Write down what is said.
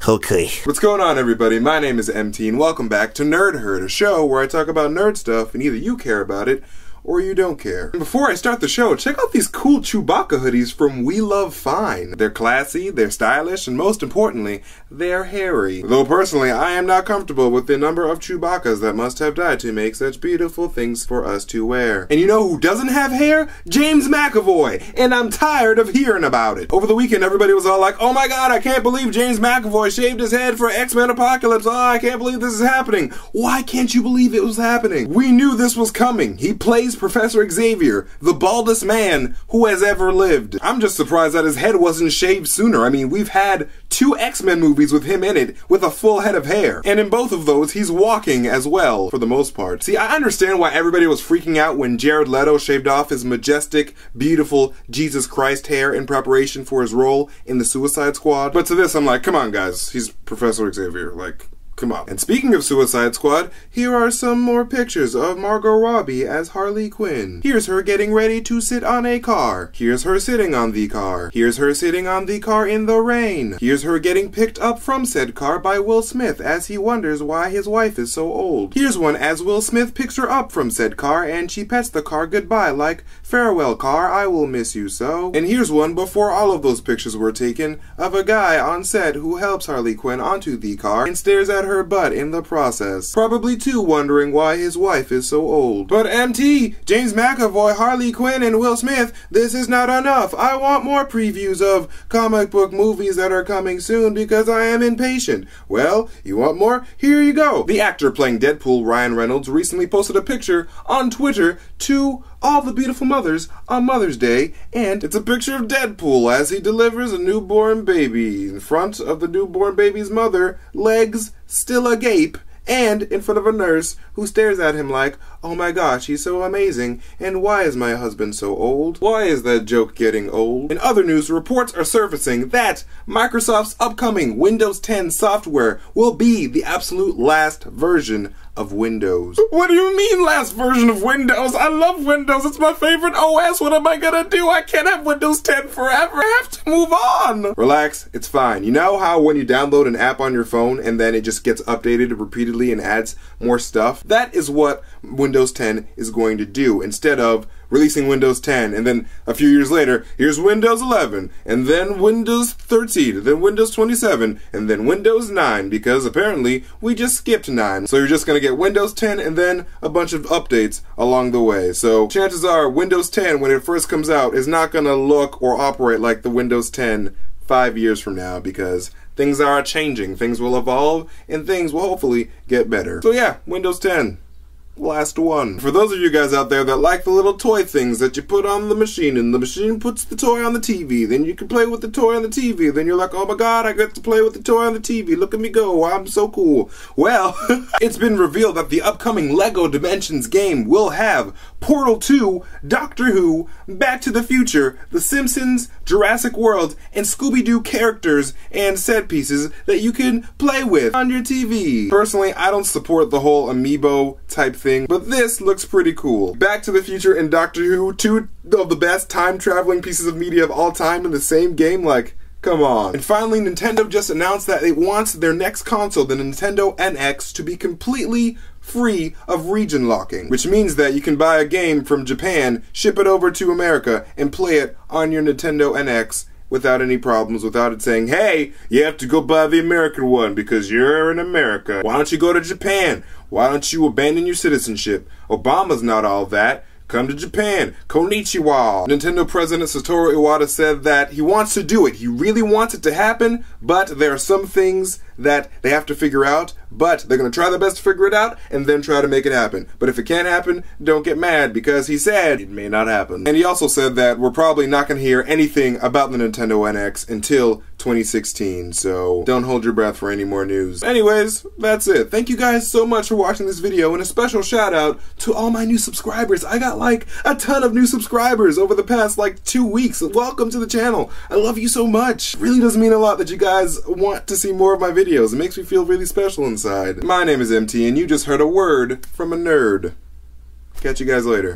Okay. What's going on, everybody? My name is MT, and welcome back to Nerd Herd, a show where I talk about nerd stuff, and either you care about it, or you don't care. And before I start the show, check out these cool Chewbacca hoodies from We Love Fine. They're classy, they're stylish, and most importantly, they're hairy. Though personally, I am not comfortable with the number of Chewbaccas that must have died to make such beautiful things for us to wear. And you know who doesn't have hair? James McAvoy! And I'm tired of hearing about it. Over the weekend, everybody was all like, oh my god, I can't believe James McAvoy shaved his head for X-Men Apocalypse. Oh, I can't believe this is happening. Why can't you believe it was happening? We knew this was coming. He plays Professor Xavier, the baldest man who has ever lived. I'm just surprised that his head wasn't shaved sooner. I mean, we've had 2 X-Men movies with him in it with a full head of hair. And in both of those, he's walking as well, for the most part. See, I understand why everybody was freaking out when Jared Leto shaved off his majestic, beautiful Jesus Christ hair in preparation for his role in the Suicide Squad. But to this, I'm like, come on guys, he's Professor Xavier, like, come on. And speaking of Suicide Squad, here are some more pictures of Margot Robbie as Harley Quinn. Here's her getting ready to sit on a car. Here's her sitting on the car. Here's her sitting on the car in the rain. Here's her getting picked up from said car by Will Smith as he wonders why his wife is so old. Here's one as Will Smith picks her up from said car and she pets the car goodbye like, farewell car, I will miss you so. And here's one before all of those pictures were taken of a guy on set who helps Harley Quinn onto the car and stares at her butt in the process. Probably too wondering why his wife is so old. But MT, James McAvoy, Harley Quinn, and Will Smith, this is not enough. I want more previews of comic book movies that are coming soon because I am impatient. Well, you want more? Here you go. The actor playing Deadpool, Ryan Reynolds, recently posted a picture on Twitter to all the beautiful mothers on Mother's Day, and it's a picture of Deadpool as he delivers a newborn baby. In front of the newborn baby's mother, legs still agape, and in front of a nurse who stares at him like, oh my gosh, he's so amazing, and why is my husband so old? Why is that joke getting old? In other news, reports are surfacing that Microsoft's upcoming Windows 10 software will be the absolute last version of Windows. What do you mean last version of Windows? I love Windows, it's my favorite OS, what am I gonna do? I can't have Windows 10 forever, I have to move on! Relax, it's fine. You know how when you download an app on your phone and then it just gets updated repeatedly and adds more stuff? That is what Windows 10 is going to do. Instead of releasing Windows 10 and then a few years later, here's Windows 11 and then Windows 13, then Windows 27 and then Windows 9 because apparently we just skipped 9. So you're just going to get Windows 10 and then a bunch of updates along the way. So chances are Windows 10 when it first comes out is not going to look or operate like the Windows 10 5 years from now because things are changing, things will evolve, and things will hopefully get better. So yeah, Windows 10. Last one. For those of you guys out there that like the little toy things that you put on the machine and the machine puts the toy on the TV, then you can play with the toy on the TV, then you're like, oh my god, I get to play with the toy on the TV, look at me go, I'm so cool. Well, it's been revealed that the upcoming LEGO Dimensions game will have Portal 2, Doctor Who, Back to the Future, The Simpsons, Jurassic World, and Scooby-Doo characters and set pieces that you can play with on your TV. Personally, I don't support the whole amiibo type thing, but this looks pretty cool. Back to the Future and Doctor Who, 2 of the best time-traveling pieces of media of all time in the same game, like, come on. And finally, Nintendo just announced that it wants their next console, the Nintendo NX, to be completely free of region locking, which means that you can buy a game from Japan, ship it over to America, and play it on your Nintendo NX without any problems, without it saying, hey, you have to go buy the American one because you're in America. Why don't you go to Japan? Why don't you abandon your citizenship? Obama's not all that. Come to Japan. Konnichiwa. Nintendo President Satoru Iwata said that he wants to do it. He really wants it to happen, but there are some things that they have to figure out, but they're going to try their best to figure it out and then try to make it happen. But if it can't happen, don't get mad because he said it may not happen. And he also said that we're probably not going to hear anything about the Nintendo NX until 2016, so don't hold your breath for any more news. Anyways, that's it. Thank you guys so much for watching this video, and a special shout out to all my new subscribers. I got like a ton of new subscribers over the past like 2 weeks. Welcome to the channel. I love you so much. It really does mean a lot that you guys want to see more of my videos. It makes me feel really special inside. My name is MT, and you just heard a word from a nerd. Catch you guys later.